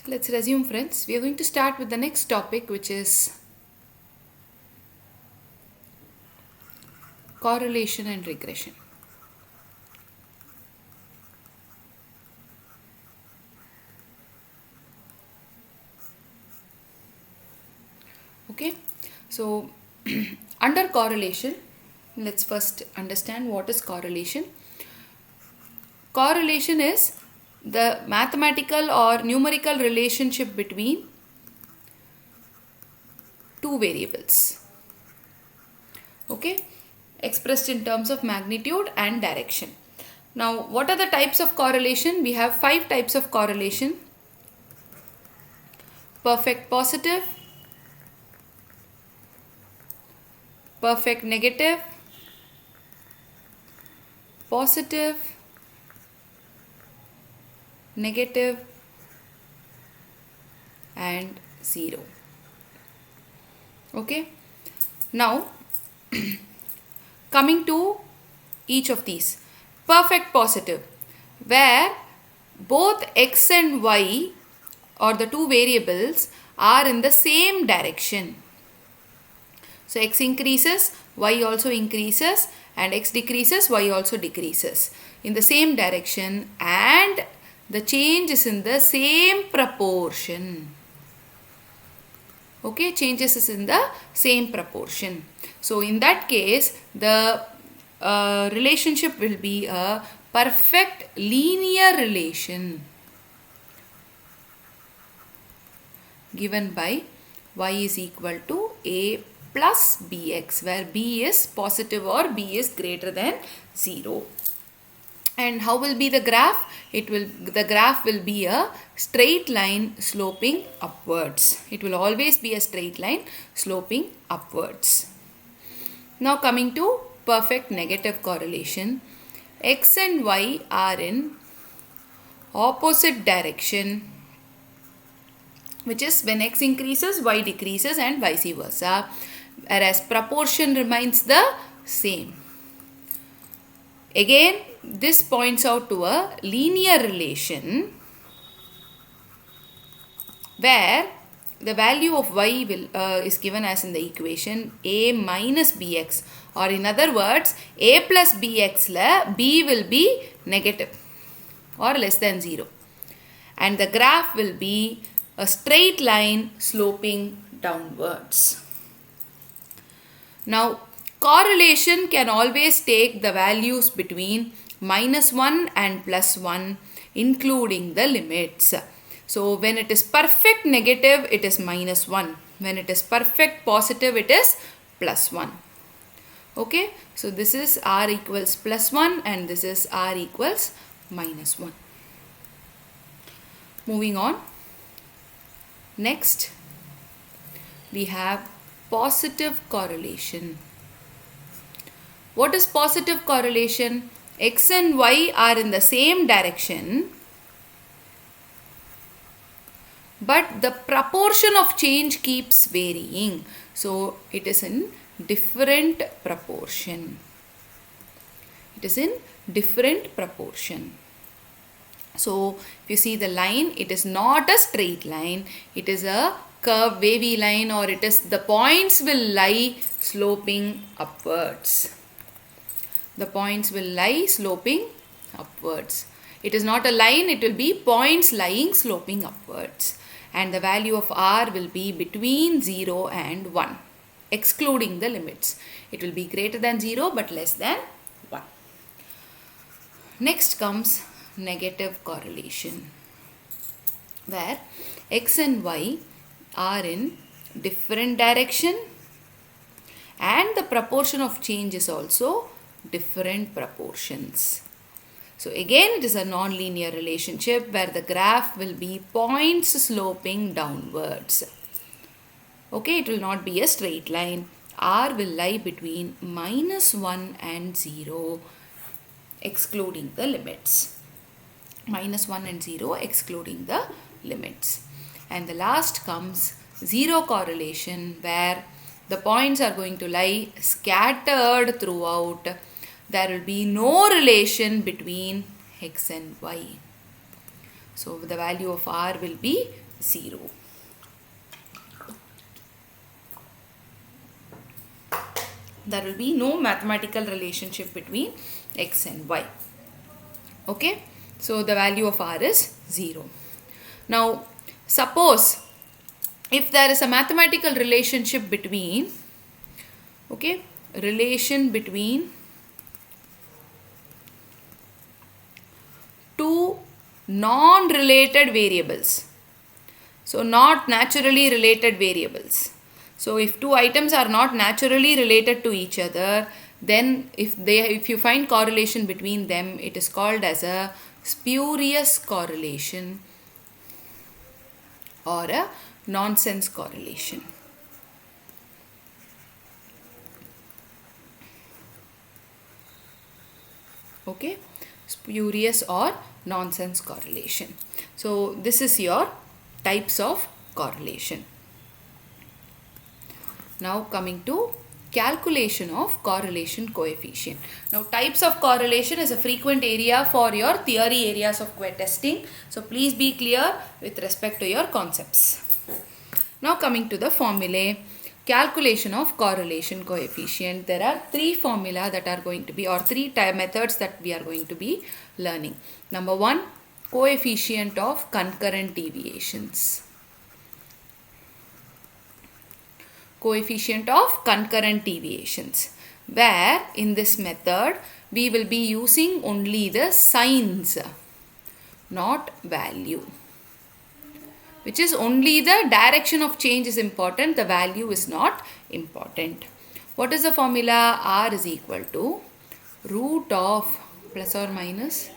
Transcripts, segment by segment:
Let's resume, friends. We are going to start with the next topic, which is correlation and regression. Okay, so under correlation, let's first understand what is correlation. Correlation is the mathematical or numerical relationship between two variables. Okay, expressed in terms of magnitude and direction. Now, what are the types of correlation? We have 5 types of correlation: perfect positive, perfect negative, positive, negative, and 0. Okay, now coming to each of these. Perfect positive, where both x and y, or the two variables, are in the same direction. So x increases, y also increases, and x decreases, y also decreases in the same direction, and the change is in the same proportion. Okay, changes is in the same proportion. So in that case, the relationship will be a perfect linear relation given by y is equal to a plus bx, where b is positive or b is greater than 0. And how will be the graph? The graph will be a straight line sloping upwards. It will always be a straight line sloping upwards. Now coming to perfect negative correlation. X and y are in opposite direction, which is when x increases, y decreases, and vice versa, whereas proportion remains the same. Again, this points out to a linear relation where the value of y is given as in the equation a minus bx, or in other words, a plus bx la b will be negative or less than 0, and the graph will be a straight line sloping downwards. Now, correlation can always take the values between -1 and +1, including the limits. So, when it is perfect negative, it is -1. When it is perfect positive, it is +1. Okay, so this is r equals +1 and this is r equals -1. Moving on. Next, we have positive correlation. What is positive correlation? X and y are in the same direction, but the proportion of change keeps varying. So it is in different proportion. It is in different proportion. So if you see the line, it is not a straight line. It is a curved wavy line, or it is the points will lie sloping upwards. The points will lie sloping upwards. It is not a line, it will be points lying sloping upwards. And the value of r will be between 0 and 1, excluding the limits. It will be greater than 0 but less than 1. Next comes negative correlation, where x and y are in different direction and the proportion of change is also different proportions. So again, it is a non-linear relationship where the graph will be points sloping downwards. Okay, it will not be a straight line. R will lie between -1 and 0, excluding the limits. -1 and 0 excluding the limits. And the last comes zero correlation, where the points are going to lie scattered throughout. There will be no relation between x and y. So the value of r will be 0. There will be no mathematical relationship between x and y. Okay, so the value of r is 0. Now, suppose if there is a mathematical relationship between, okay, relation between two non-related variables. So, not naturally related variables. So, if two items are not naturally related to each other, then if you find correlation between them, it is called as a spurious correlation or a nonsense correlation. Okay, spurious or nonsense correlation. So, this is your types of correlation. Now coming to calculation of correlation coefficient. Now types of correlation is a frequent area for your theory areas of testing. So please be clear with respect to your concepts. Now coming to the formulae. Calculation of correlation coefficient. There are three formula that are going to be, or three methods that we are going to be learning. Number one, coefficient of concurrent deviations. Coefficient of concurrent deviations, where in this method we will be using only the signs, not value, which is only the direction of change is important, the value is not important. What is the formula? R is equal to root of plus or minus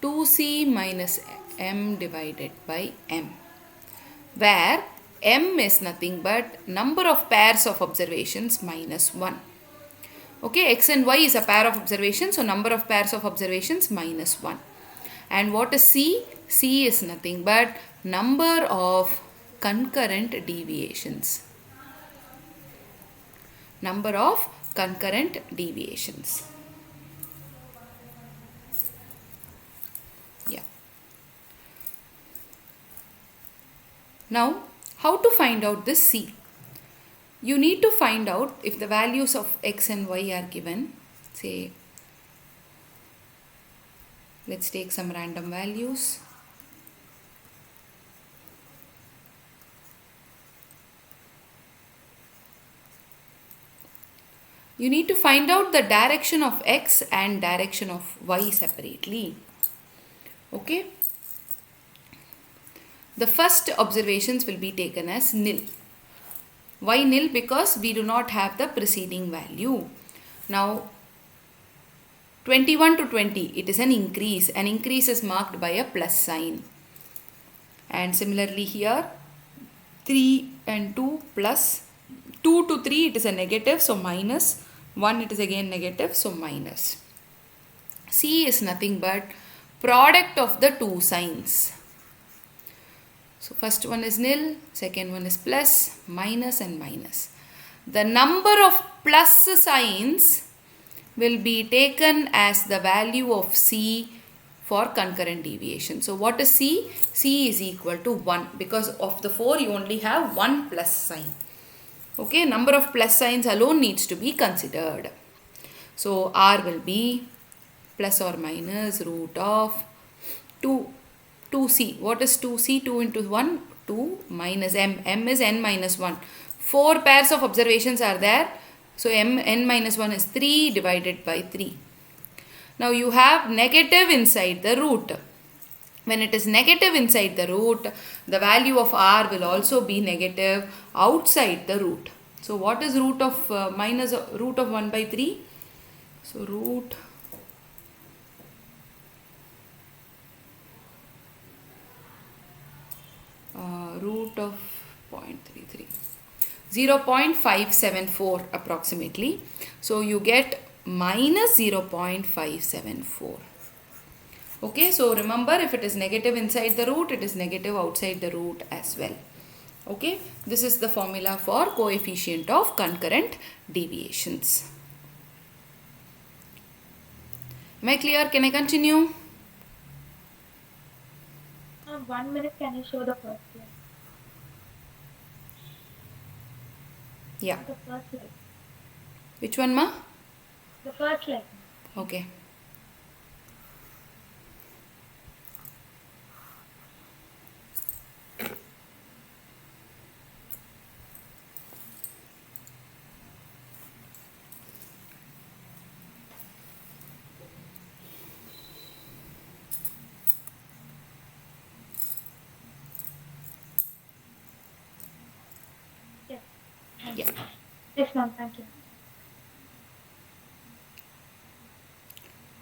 2c minus m divided by m, where m is nothing but number of pairs of observations minus 1. Okay, x and y is a pair of observations, so number of pairs of observations minus 1. And what is c? C is nothing but number of concurrent deviations. Number of concurrent deviations. Yeah. Now, how to find out this C? You need to find out if the values of x and y are given. Say, let's take some random values. You need to find out the direction of x and direction of y separately. Okay. The first observations will be taken as nil. Why nil? Because we do not have the preceding value. Now 21 to 20, it is an increase. An increase is marked by a plus sign. And similarly here 3 and 2 plus 2 to 3, it is a negative, so minus. 1, it is again negative, so minus. C is nothing but product of the two signs. So first one is nil, second one is plus, minus and minus. The number of plus signs will be taken as the value of C for concurrent deviation. So what is C? C is equal to 1, because of the 4 you only have one plus sign. Okay, number of plus signs alone needs to be considered. So R will be plus or minus root of 2c. What is 2c? 2 into 1, 2 minus m. M is n minus 1. 4 pairs of observations are there. So n minus 1 is 3 divided by 3. Now you have negative inside the root. When it is negative inside the root, the value of r will also be negative outside the root. So what is root of minus root of 1 by 3? So root of 0.33. 0.574 approximately. So you get minus 0.574. Okay, so remember, if it is negative inside the root, it is negative outside the root as well. Okay, this is the formula for coefficient of concurrent deviations. Am I clear? Can I continue? Ma'am, 1 minute, can you show the first slide? Yeah. The first slide. Which one, ma? The first slide. Okay. Yes. Yeah. Yes, ma'am. Thank you.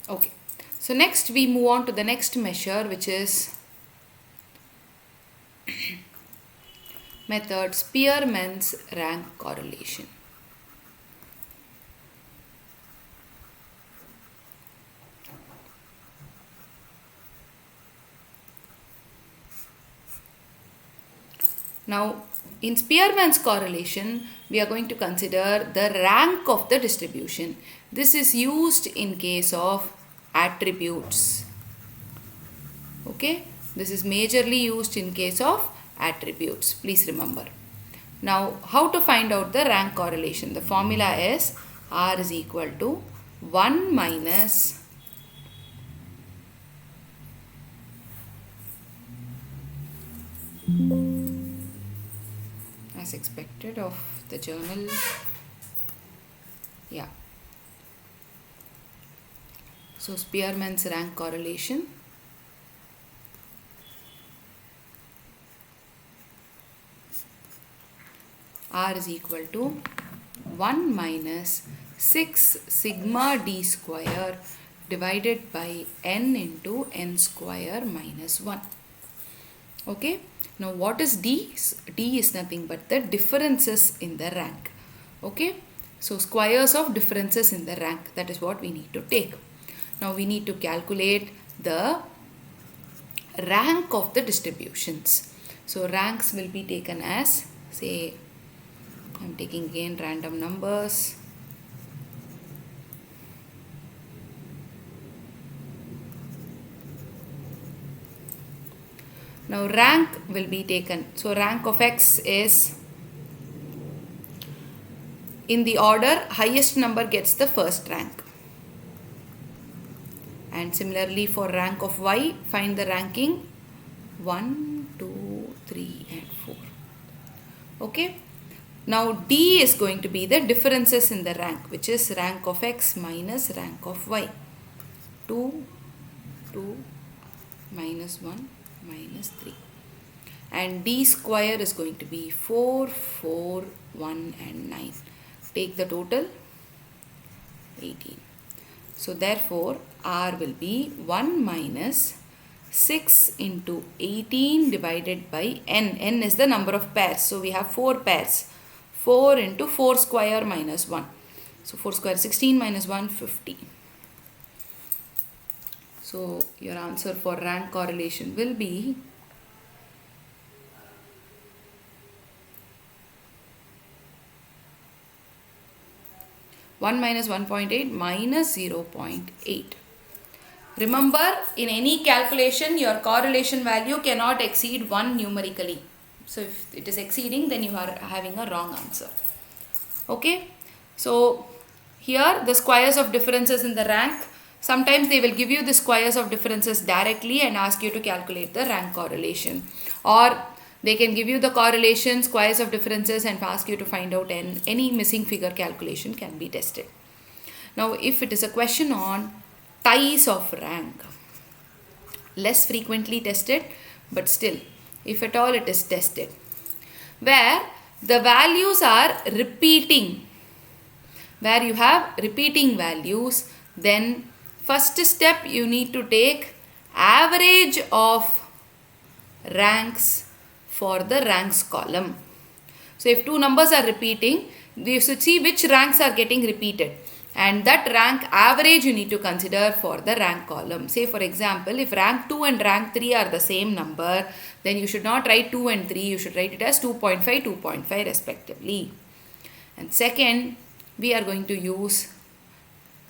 Okay. So next we move on to the next measure, which is method Spearman's rank correlation. Now, in Spearman's correlation, we are going to consider the rank of the distribution. This is used in case of attributes. Okay, this is majorly used in case of attributes. Please remember. Now, how to find out the rank correlation? The formula is R is equal to 1 minus as expected of the journal. Yeah. So Spearman's rank correlation R is equal to 1 minus 6 sigma d square divided by n into n square minus 1. Okay. Now what is d? D is nothing but the differences in the rank. Okay. So squares of differences in the rank, that is what we need to take. Now we need to calculate the rank of the distributions. So ranks will be taken as, say, I am taking again random numbers. Now rank will be taken. So rank of x is in the order highest number gets the first rank. And similarly for rank of y, find the ranking 1, 2, 3 and 4. Okay. Now d is going to be the differences in the rank, which is rank of x minus rank of y. 2, 2, minus 1, minus 3. And d square is going to be 4, 4, 1 and 9. Take the total 18. So therefore R will be 1 minus 6 into 18 divided by n. N is the number of pairs. So we have 4 pairs. 4 into 4 square minus 1. So 4 square 16 minus 1 50. So your answer for rank correlation will be minus 1.8 minus 0.8. Remember, in any calculation, your correlation value cannot exceed 1 numerically. So if it is exceeding, then you are having a wrong answer. Okay. So here the squares of differences in the rank. Sometimes they will give you the squares of differences directly and ask you to calculate the rank correlation. Or they can give you the correlation, squares of differences and ask you to find out any missing figure calculation can be tested. Now if it is a question on ties of rank, less frequently tested, but still if at all it is tested, where the values are repeating, where you have repeating values, then first step you need to take average of ranks for the ranks column. So if two numbers are repeating, you should see which ranks are getting repeated, and that rank average you need to consider for the rank column. Say for example, if rank 2 and rank 3 are the same number, then you should not write 2 and 3, you should write it as 2.5, 2.5 respectively. And second, we are going to use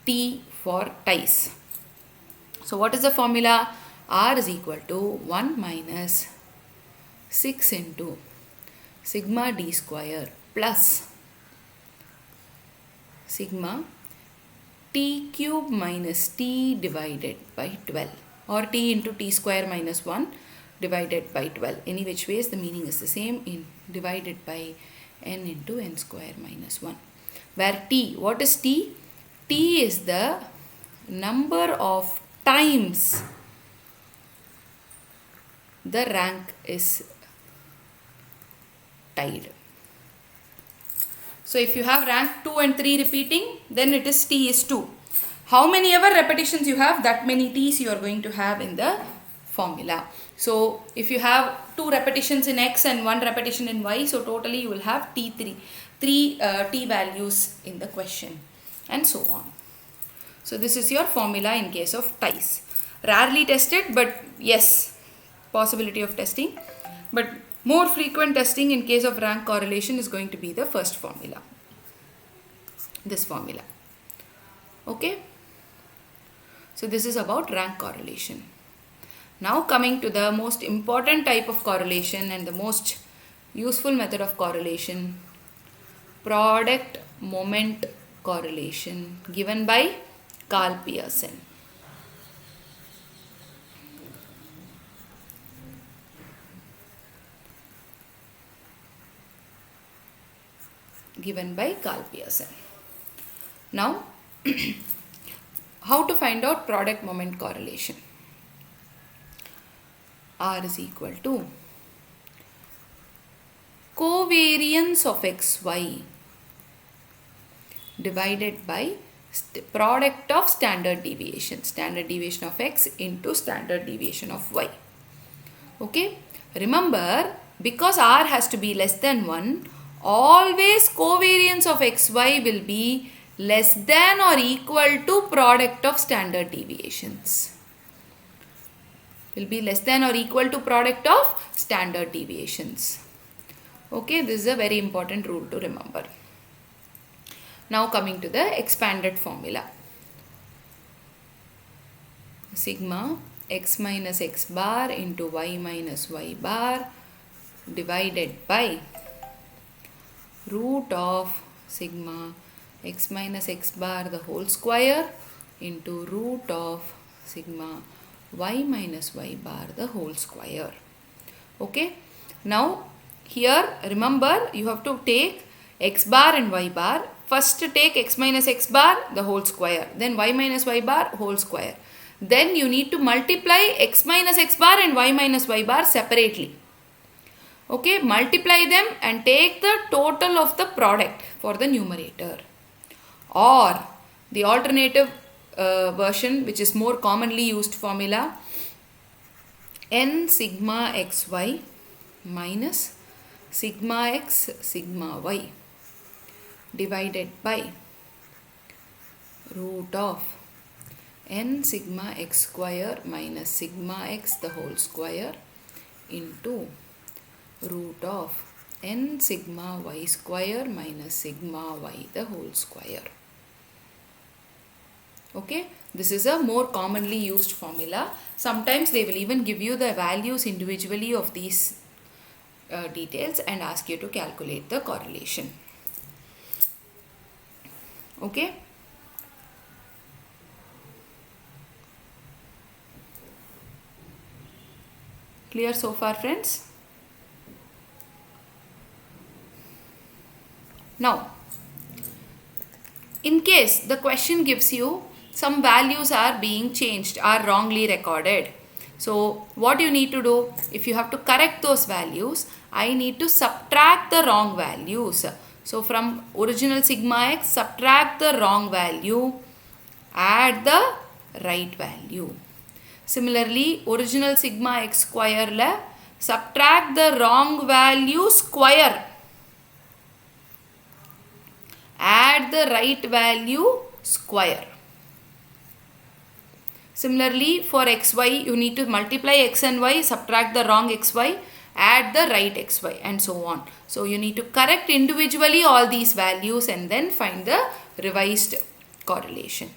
T for ties. So what is the formula? R is equal to 1 minus 6 into sigma d square plus sigma t cube minus t divided by 12, or t into t square minus 1 divided by 12. Any which ways the meaning is the same, in divided by n into n square minus 1. Where t, what is t? T is the number of times the rank is tied. So if you have rank 2 and 3 repeating, then it is t is 2. How many ever repetitions you have, that many t's you are going to have in the formula. So if you have 2 repetitions in x and 1 repetition in y, so totally you will have t3, 3 t values in the question, and so on. So this is your formula in case of ties. Rarely tested, but yes, possibility of testing. But more frequent testing in case of rank correlation is going to be the first formula. This formula. Okay. So this is about rank correlation. Now coming to the most important type of correlation and the most useful method of correlation, product moment correlation, given by Carl Pearson. Given by Carl Pearson. Now, how to find out product moment correlation? R is equal to covariance of xy divided by product of standard deviation of x into standard deviation of y. Okay, remember, because r has to be less than 1, always covariance of xy will be less than or equal to product of standard deviations. Will be less than or equal to product of standard deviations. Okay, this is a very important rule to remember. Now coming to the expanded formula. Sigma x minus x bar into y minus y bar divided by root of sigma x minus x bar the whole square into root of sigma y minus y bar the whole square. Okay. Now here remember, you have to take x bar and y bar. First take x minus x bar the whole square, then y minus y bar whole square. Then you need to multiply x minus x bar and y minus y bar separately. Okay, multiply them and take the total of the product for the numerator. Or the alternative version, which is more commonly used formula, n sigma xy minus sigma x sigma y divided by root of n sigma x square minus sigma x the whole square into root of n sigma y square minus sigma y the whole square. Okay, this is a more commonly used formula. Sometimes they will even give you the values individually of these details and ask you to calculate the correlation. Okay. Clear so far, friends? Now, in case the question gives you some values are being changed, are wrongly recorded. So, what you need to do, if you have to correct those values, I need to subtract the wrong values. So, from original sigma x, subtract the wrong value, add the right value. Similarly, original sigma x square la subtract the wrong value square, add the right value square. Similarly, for xy, you need to multiply x and y, subtract the wrong xy, add the right xy, and so on. So, you need to correct individually all these values and then find the revised correlation.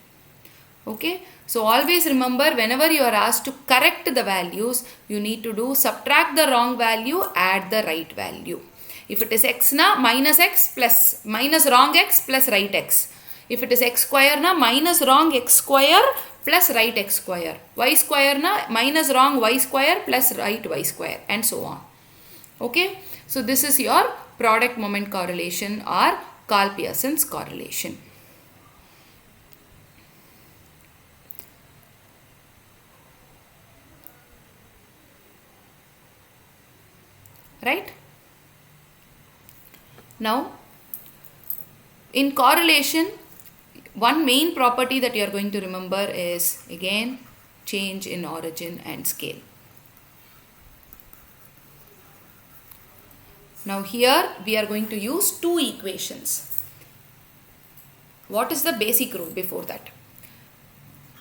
Okay. So always remember, whenever you are asked to correct the values, you need to do subtract the wrong value, add the right value. If it is x na, minus x plus minus wrong x plus right x. If it is x square na, minus wrong x square plus right x square. Y square na, minus wrong y square plus right y square, and so on. Okay, so this is your product moment correlation or Karl-Pearson's correlation. Right? Now, in correlation, one main property that you are going to remember is again change in origin and scale. Now here we are going to use two equations. What is the basic rule before that?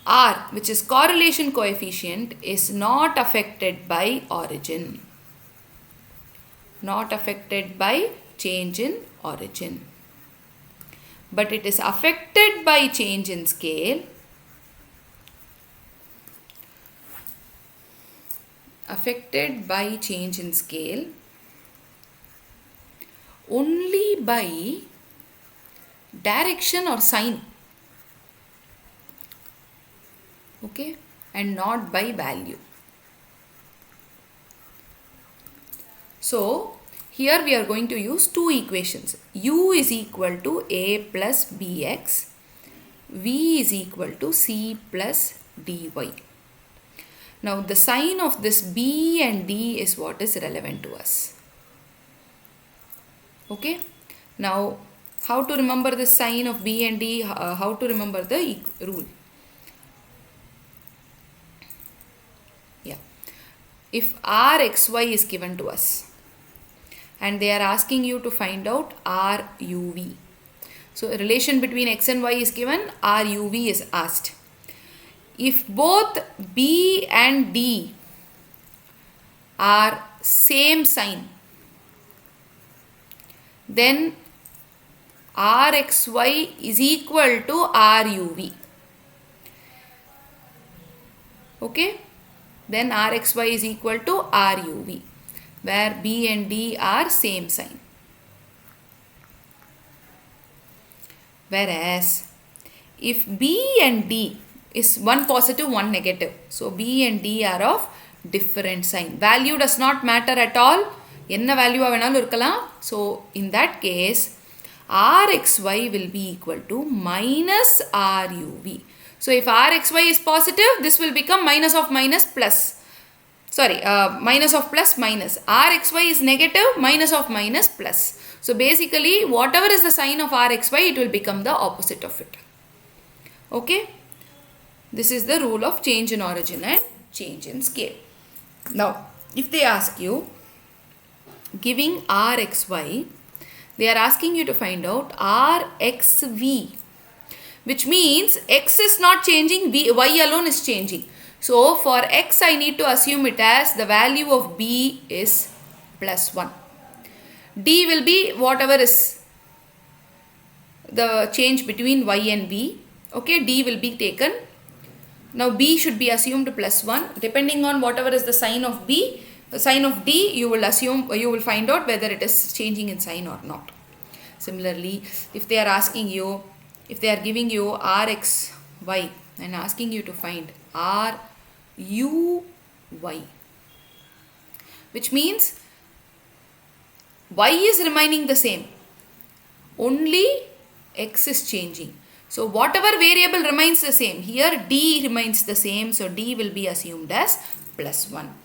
R, which is correlation coefficient, is not affected by origin. Not affected by change in origin. But it is affected by change in scale. Affected by change in scale only by direction or sign. Okay, and not by value. So here we are going to use two equations. U is equal to A plus Bx. V is equal to C plus dy. Now the sign of this B and D is what is relevant to us. Okay. Now how to remember the sign of B and D? How to remember the rule? Yeah. If Rxy is given to us and they are asking you to find out RUV. So a relation between x and y is given, RUV is asked. If both B and D are same sign, then Rxy is equal to RUV. Okay? Then Rxy is equal to RUV, where B and D are same sign. Whereas if B and D is one positive, one negative, so B and D are of different sign. Value does not matter at all. Enna value avenalum irkalam. So in that case, Rxy will be equal to minus RUV. So if Rxy is positive, this will become minus of minus plus. Sorry, minus of plus minus. Rxy is negative, minus of minus plus. So basically, whatever is the sign of Rxy, it will become the opposite of it. Okay. This is the rule of change in origin and change in scale. Now, if they ask you, giving Rxy, they are asking you to find out Rxv, which means x is not changing, y alone is changing. So for x, I need to assume it as the value of b is plus 1. D will be whatever is the change between y and b. Okay, D will be taken. Now b should be assumed plus 1. Depending on whatever is the sign of b, the sign of D, you will assume, you will find out whether it is changing in sign or not. Similarly, if they are asking you, if they are giving you Rxy and asking you to find RUY, which means y is remaining the same, only x is changing. So whatever variable remains the same, here D remains the same, so D will be assumed as plus 1.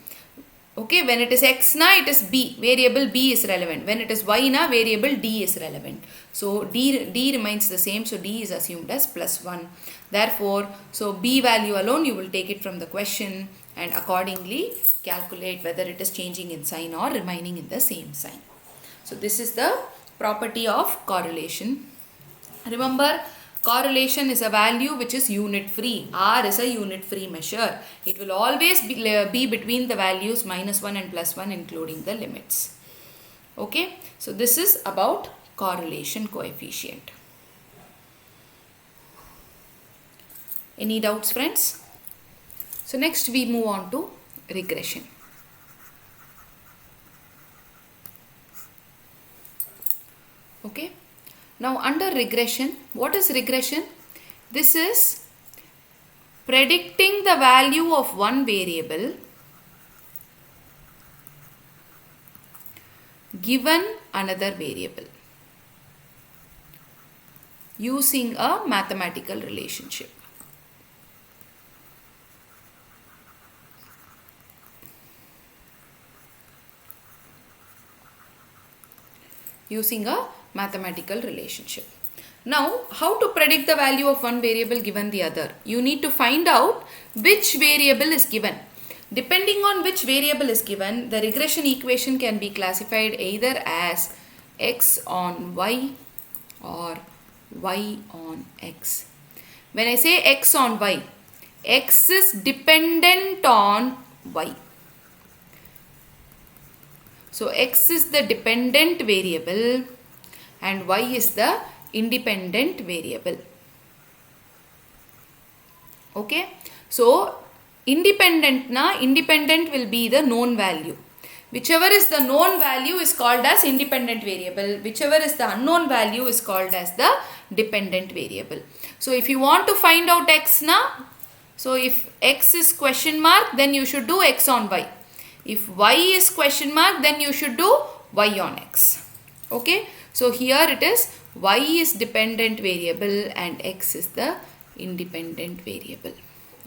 Okay, when it is x na, it is b, variable b is relevant. When it is y na, variable d is relevant. So d remains the same, so d is assumed as plus 1. Therefore, so b value alone you will take it from the question and accordingly calculate whether it is changing in sign or remaining in the same sign. So this is the property of correlation. Remember, correlation is a value which is unit free. R is a unit free measure. It will always be between the values minus 1 and plus 1 including the limits. Okay. So this is about correlation coefficient. Any doubts, friends? So next we move on to regression. Okay. Now under regression, what is regression? This is predicting the value of one variable given another variable using a mathematical relationship. Using a mathematical relationship. Now, how to predict the value of one variable given the other? You need to find out which variable is given. Depending on which variable is given, the regression equation can be classified either as x on y or y on x. When I say x on y, x is dependent on y. So x is the dependent variable and y is the independent variable. Okay. So independent will be the known value. Whichever is the known value is called as independent variable. Whichever is the unknown value is called as the dependent variable. So if you want to find out x now, so if x is question mark, then you should do x on y. If y is question mark, then you should do y on x. Okay. So here it is y is dependent variable and x is the independent variable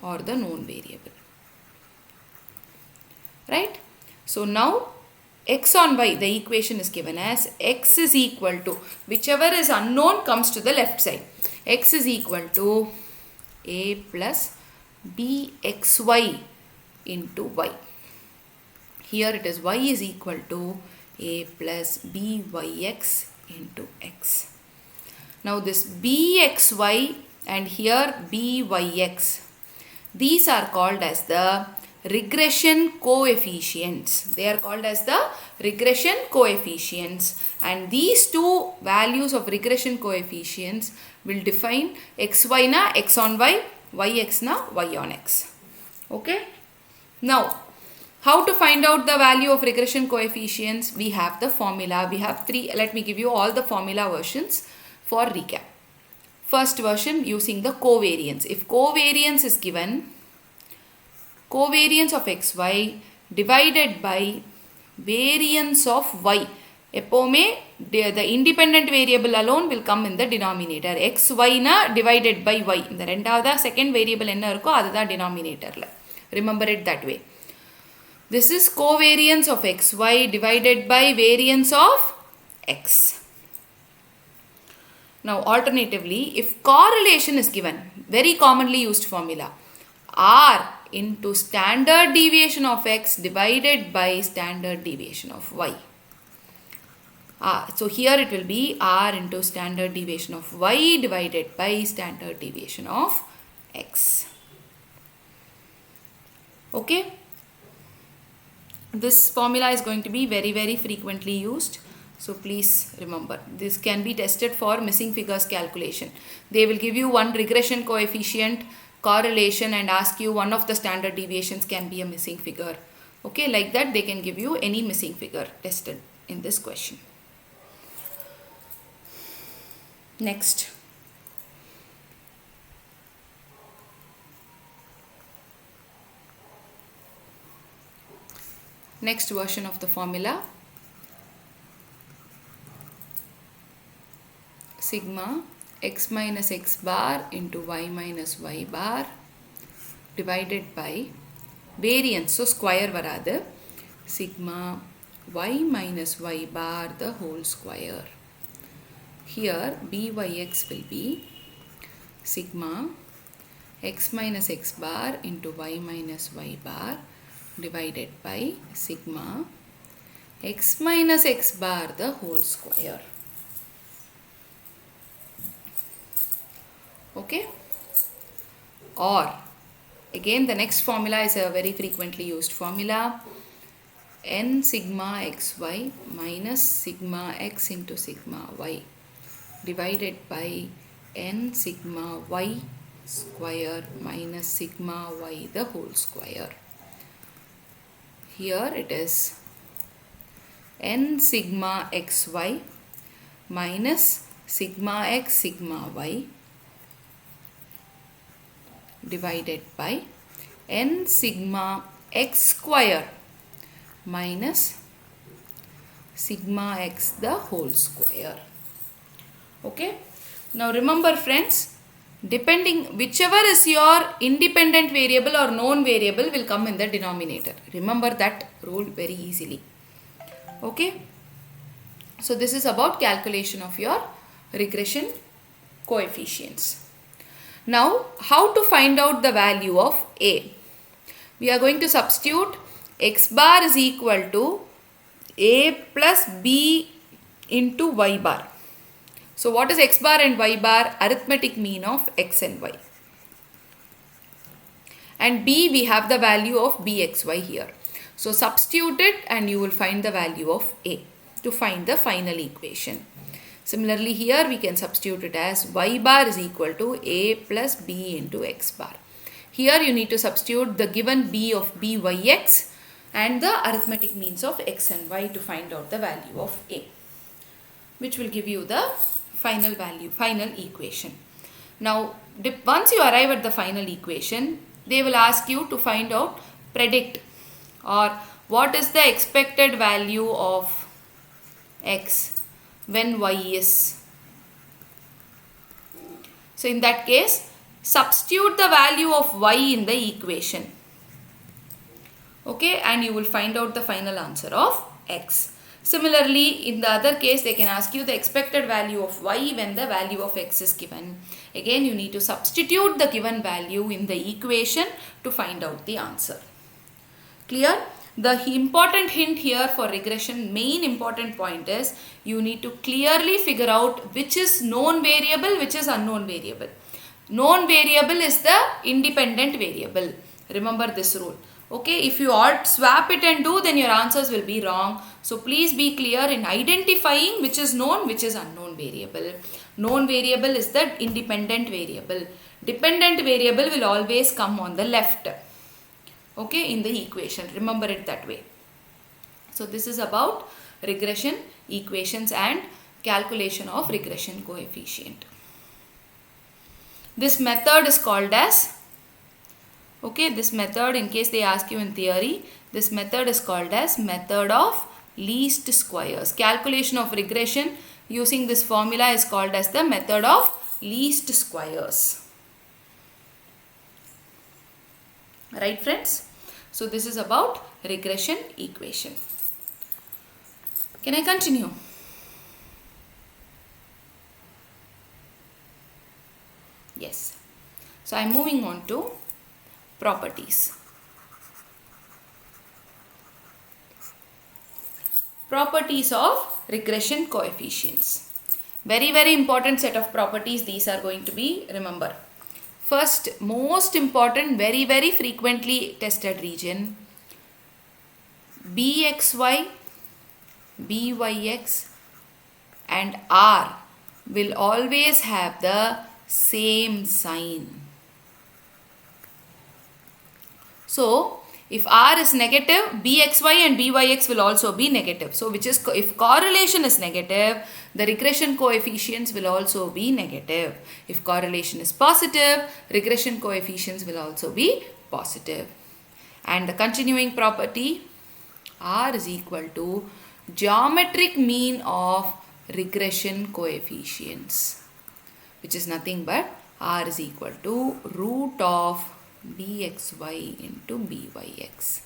or the known variable. Right. So now x on y, the equation is given as x is equal to, whichever is unknown comes to the left side. X is equal to a plus bxy into y. Here it is y is equal to a plus byx into x. Now this bxy and here byx, these are called as the regression coefficients. They are called as the regression coefficients, and these two values of regression coefficients will define xy na x on y, yx na y on x. Okay. Now how to find out the value of regression coefficients? We have the formula. We have three. Let me give you all the formula versions for recap. First version using the covariance. If covariance is given, covariance of xy divided by variance of y. எப்போமே the independent variable alone will come in the denominator. xy na divided by y. இந்த ரெண்டாவதா second variable என்ன இருக்கோ அதுதான் denominatorல. Remember it that way. This is covariance of xy divided by variance of x. Now alternatively, if correlation is given, very commonly used formula, r into standard deviation of x divided by standard deviation of y. So here it will be r into standard deviation of y divided by standard deviation of x. Okay. This formula is going to be very, very frequently used. So please remember, this can be tested for missing figures calculation. They will give you one regression coefficient, correlation, and ask you one of the standard deviations can be a missing figure. Okay, like that they can give you any missing figure tested in this question. Next. Next version of the formula, sigma x minus x bar into y minus y bar divided by variance, so square varadu, sigma y minus y bar the whole square. Here byx will be sigma x minus x bar into y minus y bar divided by sigma x minus x bar the whole square. Okay. Or again the next formula is a very frequently used formula, n sigma xy minus sigma x into sigma y divided by n sigma y square minus sigma y the whole square. Here it is n sigma xy minus sigma x sigma y divided by n sigma x square minus sigma x the whole square. Okay. Now remember friends, depending whichever is your independent variable or known variable will come in the denominator. Remember that rule very easily. Okay. So this is about calculation of your regression coefficients. Now how to find out the value of A? We are going to substitute x bar is equal to A plus B into y bar. So what is x bar and y bar? Arithmetic mean of x and y. And B, we have the value of bxy here. So substitute it and you will find the value of A to find the final equation. Similarly here we can substitute it as y bar is equal to A plus B into x bar. Here you need to substitute the given B of byx and the arithmetic means of x and y to find out the value of A, which will give you the final value, final equation. Now once you arrive at the final equation, they will ask you to find out, predict, or what is the expected value of x when y is. So in that case, substitute the value of y in the equation. Okay, and you will find out the final answer of x. Similarly, in the other case, they can ask you the expected value of y when the value of x is given. Again, you need to substitute the given value in the equation to find out the answer. Clear? The important hint here for regression, main important point is you need to clearly figure out which is known variable, which is unknown variable. Known variable is the independent variable. Remember this rule. Okay, if you swap it and do, then your answers will be wrong. So please be clear in identifying which is known, which is unknown variable. Known variable is the independent variable. Dependent variable will always come on the left. Okay, in the equation. Remember it that way. So this is about regression equations and calculation of regression coefficient. This method is called as, okay, this method, in case they ask you in theory, this method is called as method of least squares. Calculation of regression using this formula is called as the method of least squares. Right friends? So this is about regression equation. Can I continue? Yes. So I am moving on to properties. Properties of regression coefficients. Very important set of properties these are going to be, remember. First, most important, very frequently tested region, bxy, byx and r will always have the same sign. So, if r is negative, bxy and byx will also be negative. So, which is, if correlation is negative, the regression coefficients will also be negative. If correlation is positive, regression coefficients will also be positive. And the continuing property, r is equal to geometric mean of regression coefficients, which is nothing but r is equal to root of bxy into byx.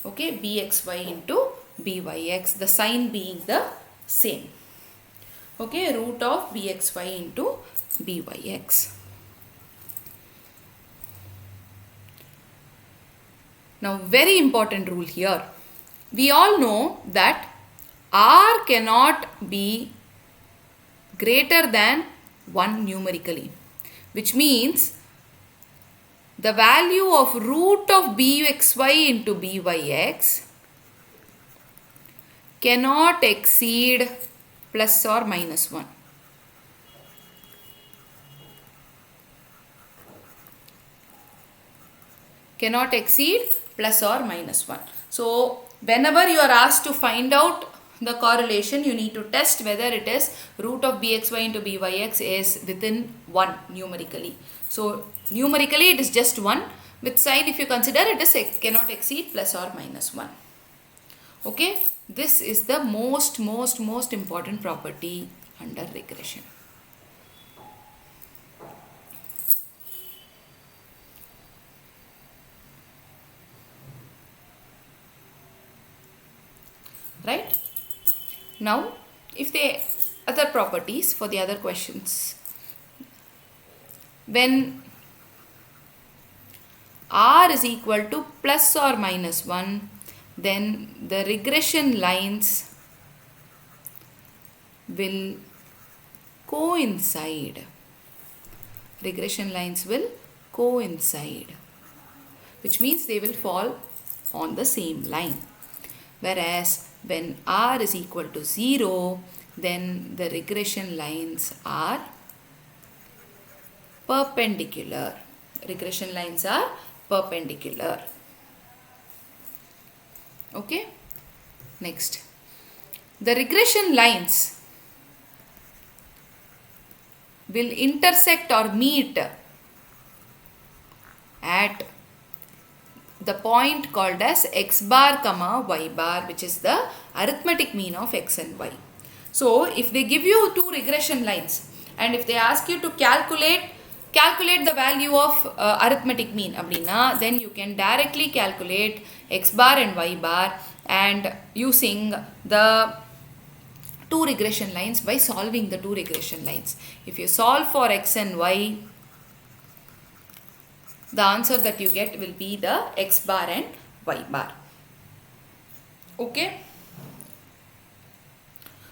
Okay, bxy into byx, the sign being the same. Okay, root of bxy into byx. Now, very important rule here. We all know that r cannot be greater than 1 numerically, which means the value of root of bxy into byx cannot exceed plus or minus 1. cannot exceed plus or minus 1. So whenever you are asked to find out the correlation, you need to test whether it is root of bxy into byx is within 1 numerically. So numerically it is just 1. With sign, if you consider, it is cannot exceed plus or minus 1. Okay, this is the most important property under regression. Right? Now, if the other properties for the other questions, when r is equal to plus or minus 1, then the regression lines will coincide. Regression lines will coincide, which means they will fall on the same line. Whereas when r is equal to 0, then the regression lines are perpendicular. Regression lines are perpendicular. Okay. Next, the regression lines will intersect or meet at the point called as x bar comma y bar, which is the arithmetic mean of x and y. So if they give you two regression lines and if they ask you to calculate the value of arithmetic mean abdina, then you can directly calculate x bar and y bar and using the two regression lines by solving the two regression lines. If you solve for x and y, the answer that you get will be the x bar and y bar. Okay.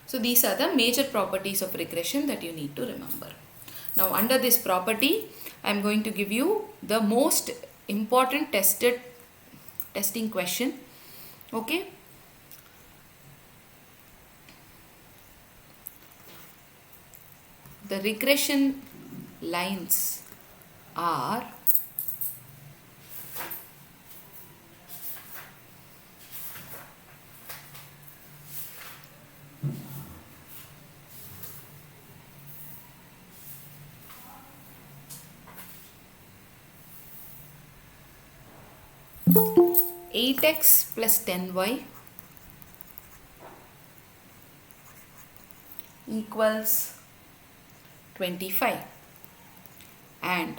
So these are the major properties of regression that you need to remember. Now under this property, I am going to give you the most important testing question. Okay. The regression lines are eight x plus 10y equals 25 and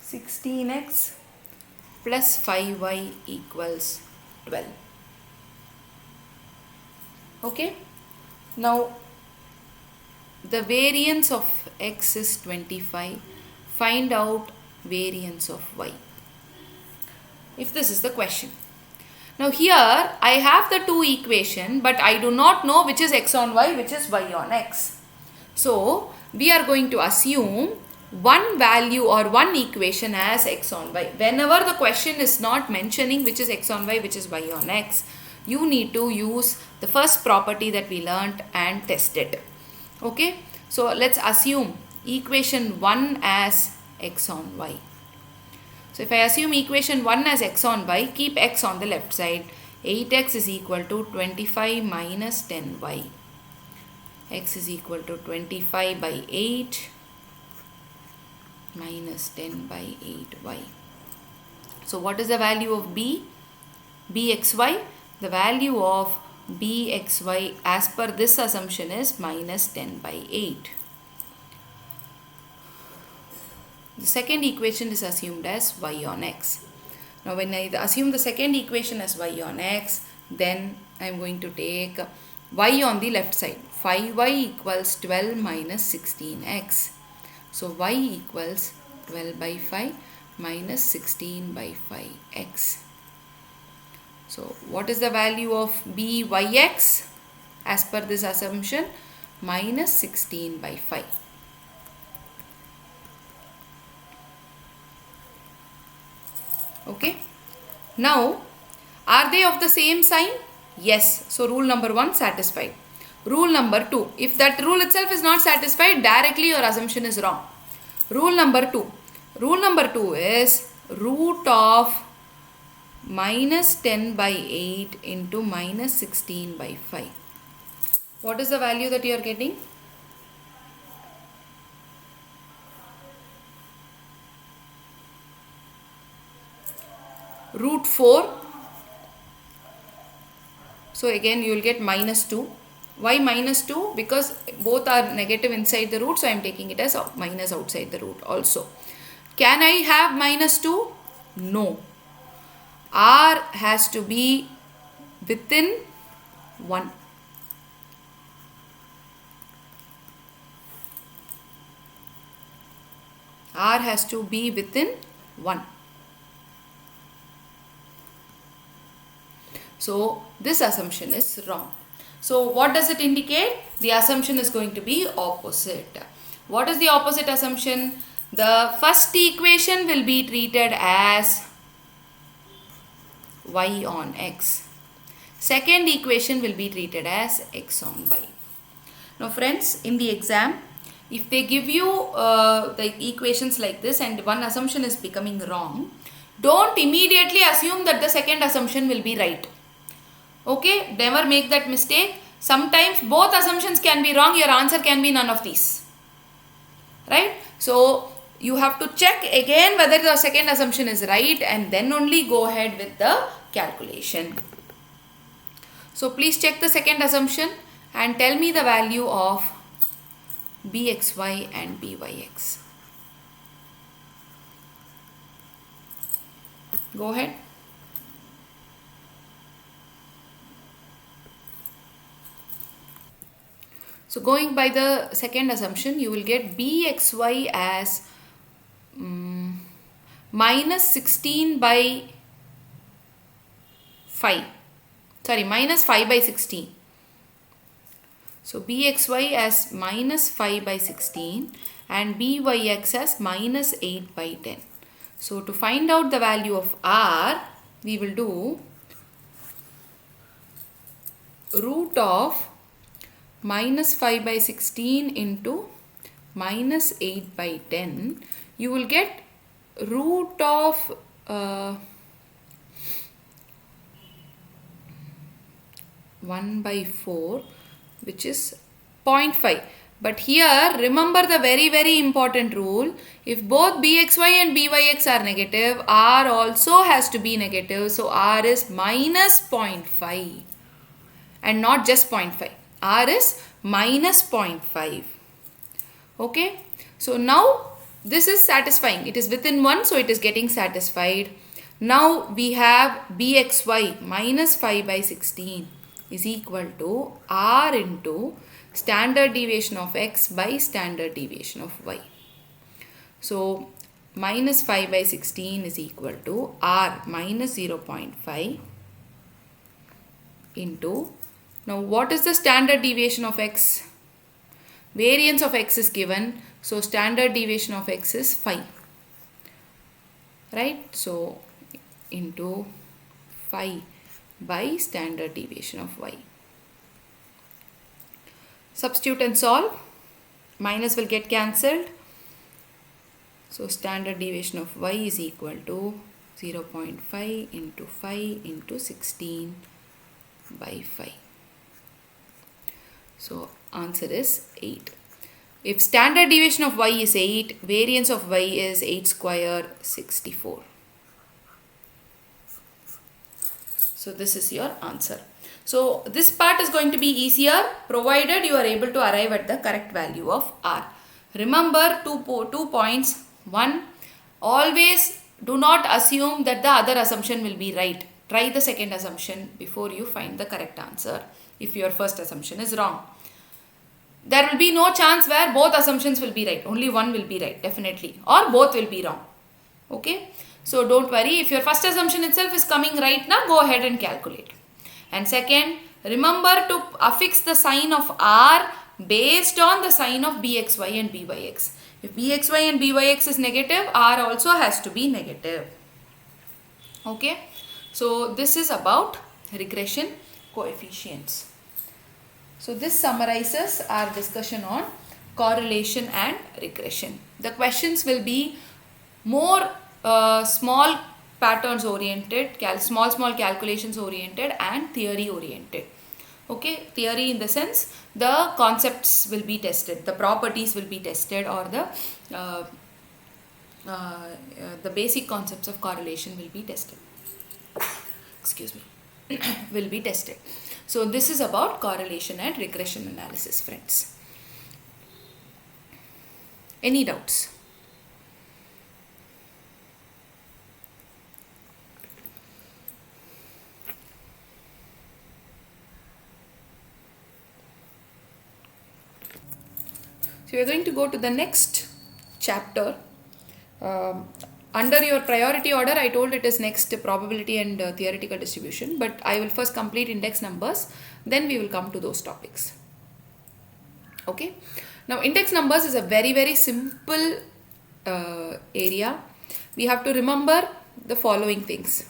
16x plus 5y equals 12. Okay. Now the variance of x is 25. Find out variance of y. If this is the question. Now here I have the two equation, but I do not know which is x on y, which is y on x. So we are going to assume one value or one equation as x on y. Whenever the question is not mentioning which is x on y, which is y on x, you need to use the first property that we learnt and test it. Okay. So let's assume equation 1 as x on y. So if I assume equation 1 as x on y, keep x on the left side. 8x is equal to 25 minus 10y. X is equal to 25 by 8 minus 10 by 8y. So what is the value of b? bxy. The value of bxy as per this assumption is minus 10 by 8. The second equation is assumed as y on x. Now when I assume the second equation as y on x, then I am going to take y on the left side. 5y equals 12 minus 16x. So y equals 12 by 5 minus 16 by 5x. So what is the value of byx as per this assumption? Minus 16 by 5. Okay. Now, are they of the same sign? Yes. So, rule number 1 satisfied. Rule number 2. If that rule itself is not satisfied, directly your assumption is wrong. Rule number 2. Rule number 2 is root of minus 10 by 8 into minus 16 by 5. What is the value that you are getting? Root 4. So again you will get minus 2. Why minus 2? Because both are negative inside the root, so I am taking it as minus outside the root also. Can I have minus 2? No. R has to be within 1. R has to be within 1. So this assumption is wrong. So what does it indicate? The assumption is going to be opposite. What is the opposite assumption? The first equation will be treated as y on x. Second equation will be treated as x on y. Now friends, in the exam, if they give you the equations like this and one assumption is becoming wrong, don't immediately assume that the second assumption will be right. Okay, never make that mistake. Sometimes both assumptions can be wrong, your answer can be none of these. Right? So you have to check again whether the second assumption is right and then only go ahead with the calculation. So please check the second assumption and tell me the value of bxy and byx. Go ahead. So going by the second assumption, you will get bxy as minus 16 by 5. Sorry, minus 5 by 16. So bxy as minus 5 by 16 and byx as minus 8 by 10. So to find out the value of r, we will do root of minus 5 by 16 into minus 8 by 10. You will get root of 1 by 4, which is 0.5. But here remember the very important rule. If both bxy and byx are negative, r also has to be negative. So r is minus 0.5 and not just 0.5. R is minus 0.5. Okay. So now this is satisfying. It is within 1, so it is getting satisfied. Now we have bxy minus 5 by 16 is equal to r into standard deviation of x by standard deviation of y. So minus 5 by 16 is equal to r minus 0.5 into, now what is the standard deviation of x? Variance of x is given, so standard deviation of x is 5. Right? So into 5 by standard deviation of y. Substitute and solve. Minus will get cancelled. So standard deviation of y is equal to 0.5 into 5 into 16 by 5. So answer is 8. If standard deviation of y is 8, variance of y is 8 square 64. So this is your answer. So this part is going to be easier provided you are able to arrive at the correct value of r. Remember two points. One, always do not assume that the other assumption will be right. Try the second assumption before you find the correct answer if your first assumption is wrong. There will be no chance where both assumptions will be right. Only one will be right, definitely. Or both will be wrong. Okay. So don't worry. If your first assumption itself is coming right now, go ahead and calculate. And second, remember to affix the sign of r based on the sign of bxy and byx. If bxy and byx is negative, r also has to be negative. Okay. So this is about regression coefficients. So this summarizes our discussion on correlation and regression. The questions will be more small patterns oriented, small calculations oriented, and theory oriented. Okay, theory in the sense the concepts will be tested, the properties will be tested, or uh, the basic concepts of correlation will be tested. Excuse me, will be tested. So this is about correlation and regression analysis, friends. Any doubts? So we are going to go to the next chapter. Under your priority order, I told it is next probability and theoretical distribution, but I will first complete index numbers, then we will come to those topics. Okay. Now index numbers is a very simple area. We have to remember the following things.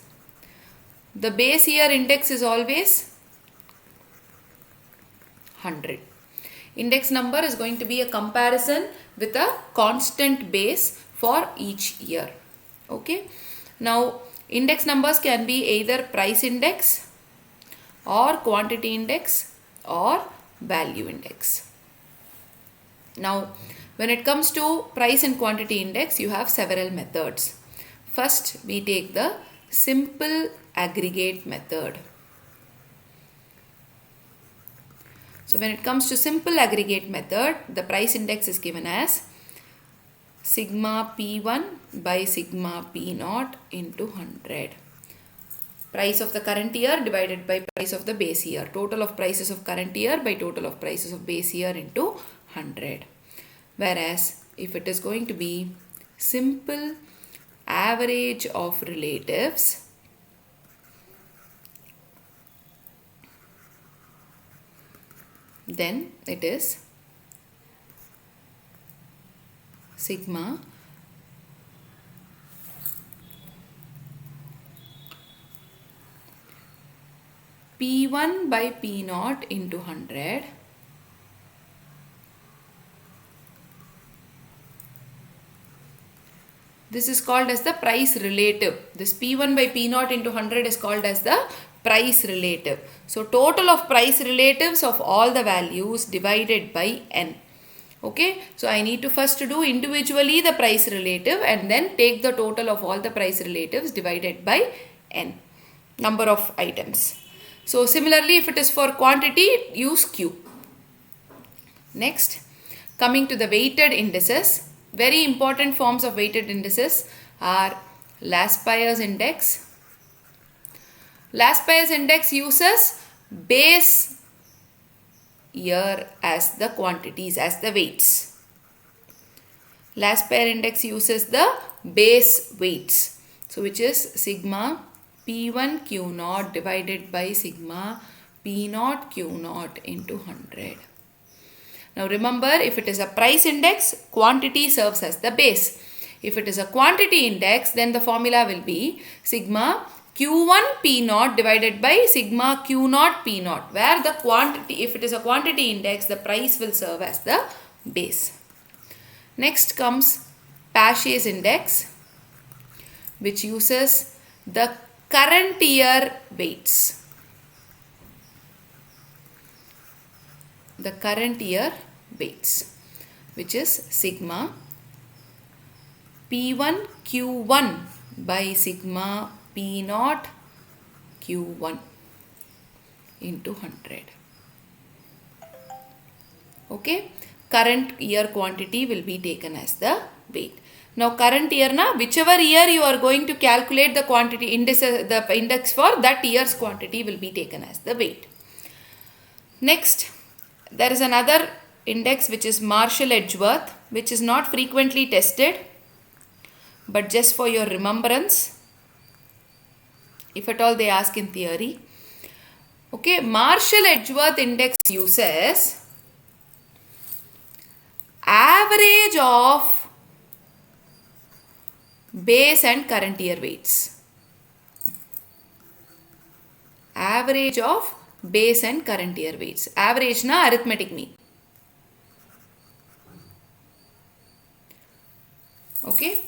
The base year index is always 100. Index number is going to be a comparison with a constant base for each year. Okay. Now index numbers can be either price index or quantity index or value index. Now when it comes to price and quantity index, you have several methods. First, we take the simple aggregate method. So when it comes to simple aggregate method, the price index is given as sigma P1 by sigma P0 into 100. Price of the current year divided by price of the base year. Total of prices of current year by total of prices of base year into 100. Whereas if it is going to be simple average of relatives, then it is sigma P1 by P0 into 100 This is called as the price relative. This P1 by P0 into 100 is called as the price relative. So total of price relatives of all the values divided by n. Okay, so I need to first do individually the price relative and then take the total of all the price relatives divided by n, number of items. So similarly, if it is for quantity, use Q. Next, coming to the weighted indices. Very important forms of weighted indices are Laspeyres index. Laspeyres index uses base year as the quantities, as the weights. Laspeyres index uses the base weights. So which is sigma P1 Q0 divided by sigma P0 Q0 into 100. Now remember, if it is a price index, quantity serves as the base. If it is a quantity index, then the formula will be sigma Q1 P0 divided by sigma Q0 P0, where the quantity, if it is a quantity index, the price will serve as the base. Next comes Paget's index, which uses the current year weights. The current year weights, which is sigma P1 Q1 by sigma P0 Q1 into 100. Okay, current year quantity will be taken as the weight. Now current year na, whichever year you are going to calculate the quantity index, the index for that year's quantity will be taken as the weight. Next, there is another index which is Marshall-Edgeworth, which is not frequently tested, but just for your remembrance, if at all they ask in theory. Okay, Marshall-Edgeworth index uses average of base and current year weights. Average of base and current year weights. Average na arithmetic mean. Okay.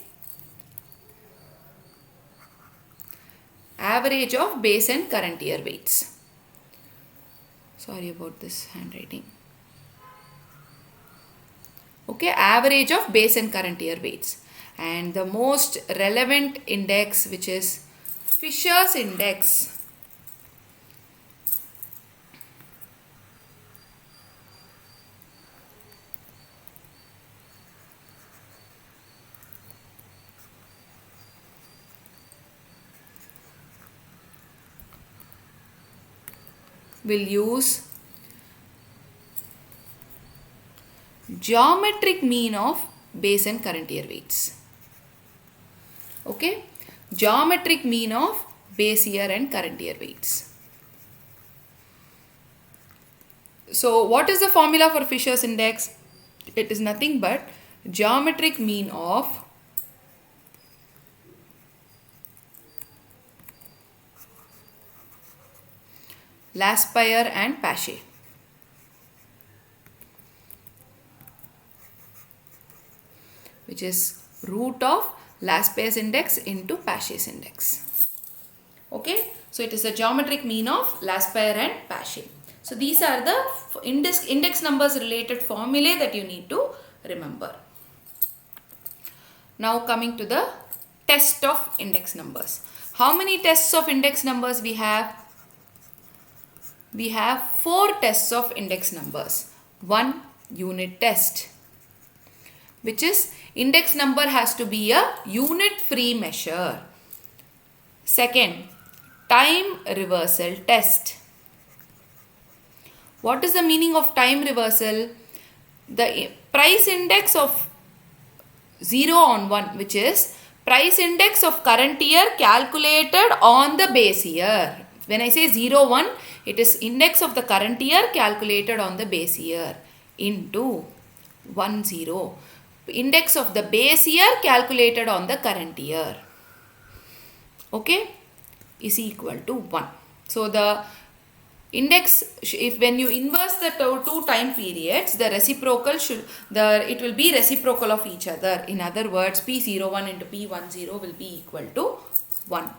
Average of base and current year weights. Sorry about this handwriting. Okay, average of base and current year weights. And the most relevant index, which is Fisher's index, will use geometric mean of base and current year weights. Okay, geometric mean of base year and current year weights. So what is the formula for Fisher's index? It is nothing but geometric mean of Laspire and Paget, which is root of Laspire's index into Paget's index. Okay, so it is the geometric mean of Laspire and Paget. So these are the index numbers related formulae that you need to remember. Now coming to the test of index numbers. How many tests of index numbers we have? We have 4 tests of index numbers. One unit test, which is index number has to be a unit free measure. Second, time reversal test. What is the meaning of time reversal? The price index of 0 on 1, which is price index of current year calculated on the base year. When I say 0, 1, it is index of the current year calculated on the base year into 1, 0. Index of the base year calculated on the current year. Okay, is equal to 1. So the index, if when you inverse the two time periods, the reciprocal it will be reciprocal of each other. In other words, P01 into P10 will be equal to 1.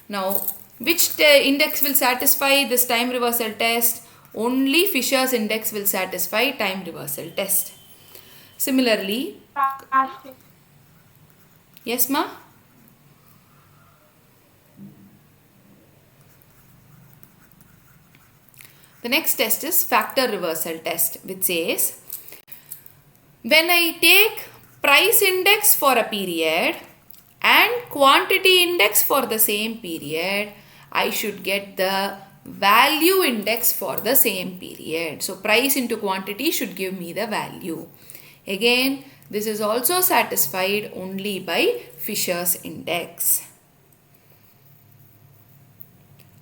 Now, which index will satisfy this time reversal test? Only Fisher's index will satisfy time reversal test. Similarly, yes ma? The next test is factor reversal test, which says when I take price index for a period and quantity index for the same period, I should get the value index for the same period. So price into quantity should give me the value. Again, this is also satisfied only by Fisher's index.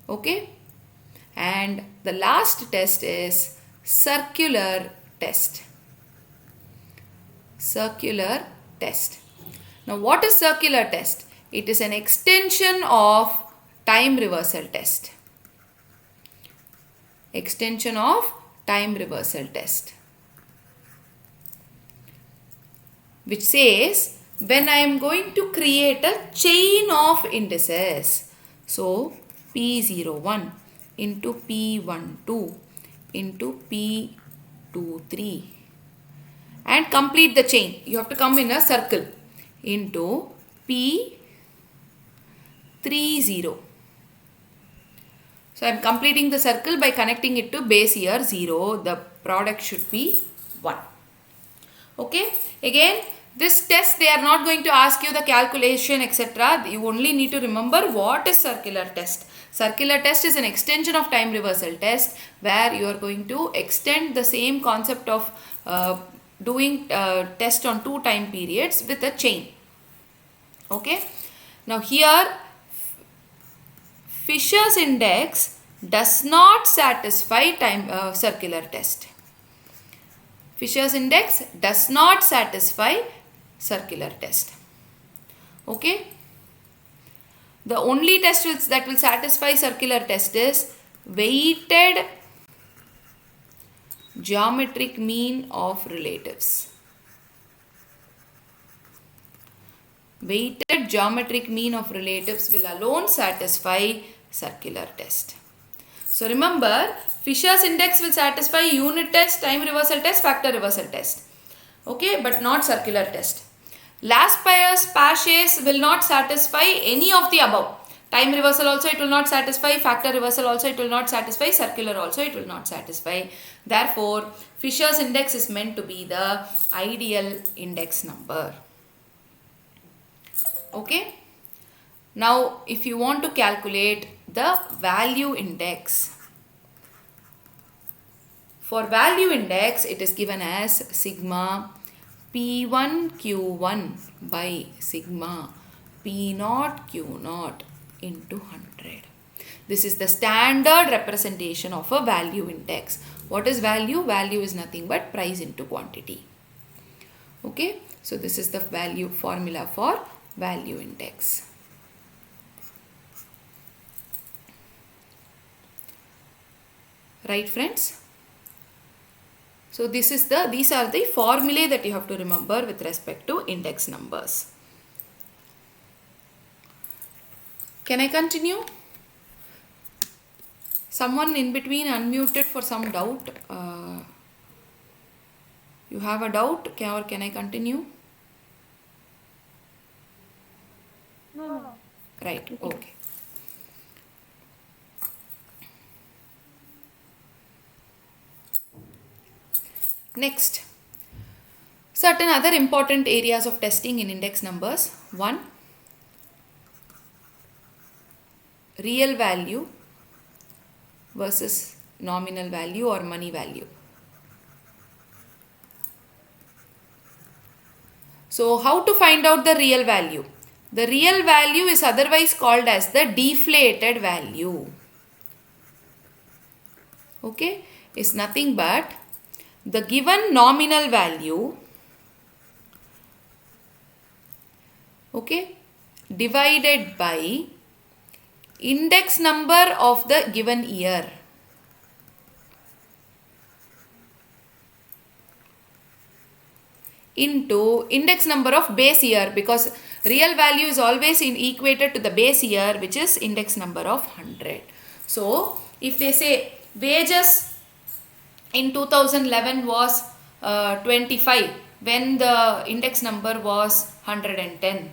Okay. And the last test is circular test. Circular test. Now what is circular test? It is an extension of time reversal test. Extension of time reversal test. Which says when I am going to create a chain of indices. So P01 into P12 into P23 and complete the chain. You have to come in a circle into P30. So I am completing the circle by connecting it to base year 0. The product should be 1. Okay. Again, this test they are not going to ask you the calculation etc. You only need to remember what is circular test. Circular test is an extension of time reversal test where you are going to extend the same concept of doing test on 2 time periods with a chain. Okay. Now here Fisher's index does not satisfy time circular test. Fisher's index does not satisfy circular test. Okay. The only test that will satisfy circular test is weighted geometric mean of relatives. Weighted geometric mean of relatives will alone satisfy circular test. So remember, Fisher's index will satisfy unit test, time reversal test, factor reversal test. Okay, but not circular test. Laspeyres will not satisfy any of the above. Time reversal also it will not satisfy, factor reversal also it will not satisfy, circular also it will not satisfy. Therefore, Fisher's index is meant to be the ideal index number. Okay. Now, if you want to calculate the value index, for value index, it is given as sigma P1 Q1 by sigma P0 Q0 into 100. This is the standard representation of a value index. What is value? Value is nothing but price into quantity. Okay. So, this is the value formula for value index. Right, friends? So these are the formulae that you have to remember with respect to index numbers. Can I continue? Someone in between unmuted for some doubt. You have a doubt, or can I continue? No. Right, okay. Next, certain other important areas of testing in index numbers. 1. Real value versus nominal value or money value. So, how to find out the real value? The real value is otherwise called as the deflated value. Okay, is nothing but the given nominal value, okay, divided by index number of the given year. Into index number of base year, because real value is always equated to the base year, which is index number of 100. So, if they say wages in 2011 was 25 when the index number was 110,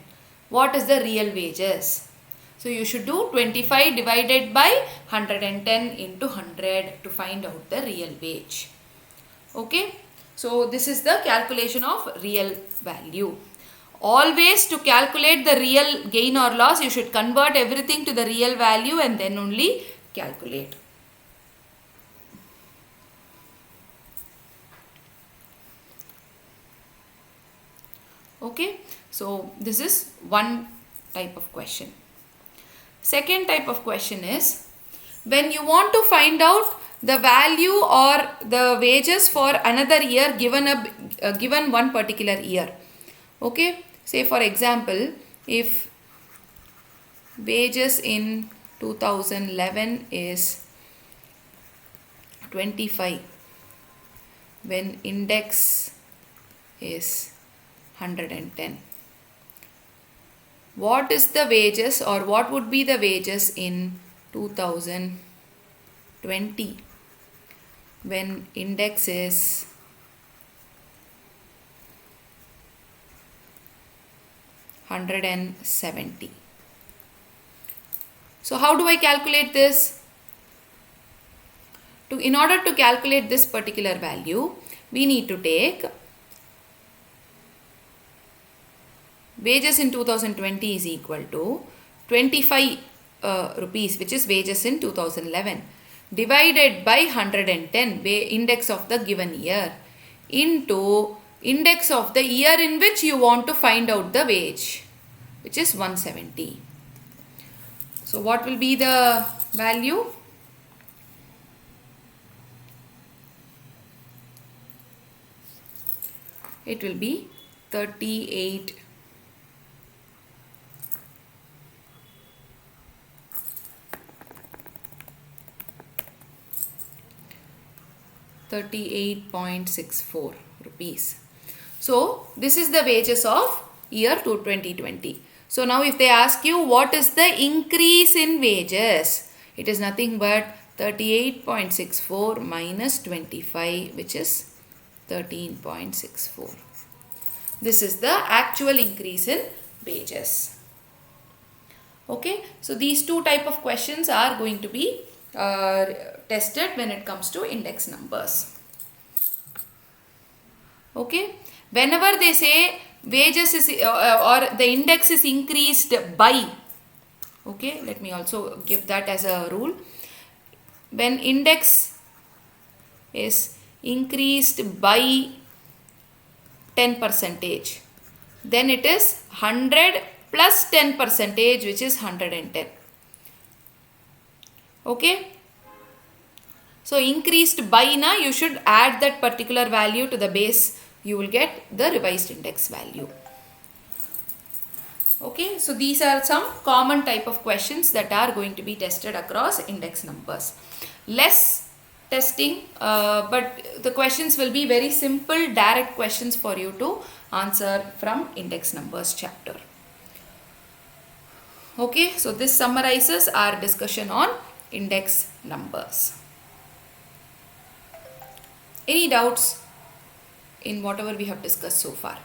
what is the real wages? So, you should do 25 divided by 110 into 100 to find out the real wage. Okay. So, this is the calculation of real value. Always to calculate the real gain or loss, you should convert everything to the real value and then only calculate. Okay. So, this is one type of question. Second type of question is, when you want to find out the value or the wages for another year given one particular year. Okay, say for example, if wages in 2011 is 25 when index is 110. What is the wages, or what would be the wages in 2020 when index is 170? So how do I calculate this? In order to calculate this particular value, we need to take wages in 2020 is equal to 25 rupees, which is wages in 2011, divided by 110, index of the given year, into index of the year in which you want to find out the wage, which is 170. So what will be the value? It will be 38. 38.64 rupees. So, this is the wages of year to 2020. So now if they ask you what is the increase in wages, it is nothing but 38.64 minus 25, which is 13.64. This is the actual increase in wages. Okay, so these two type of questions are going to be tested when it comes to index numbers. Okay, whenever they say wages is or the index is increased by, okay, let me also give that as a rule. When index is increased by 10 percentage, then it is 100 plus 10 percentage, which is 110. Okay, so increased by na, you should add that particular value to the base, you will get the revised index value. Okay, so these are some common type of questions that are going to be tested across index numbers. Less testing, but the questions will be very simple, direct questions for you to answer from index numbers chapter. Okay, so this summarizes our discussion on index numbers. Any doubts in whatever we have discussed so far?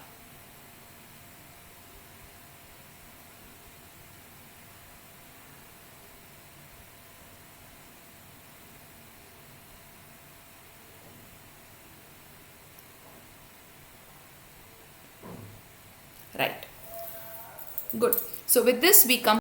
Right. Good. So with this we come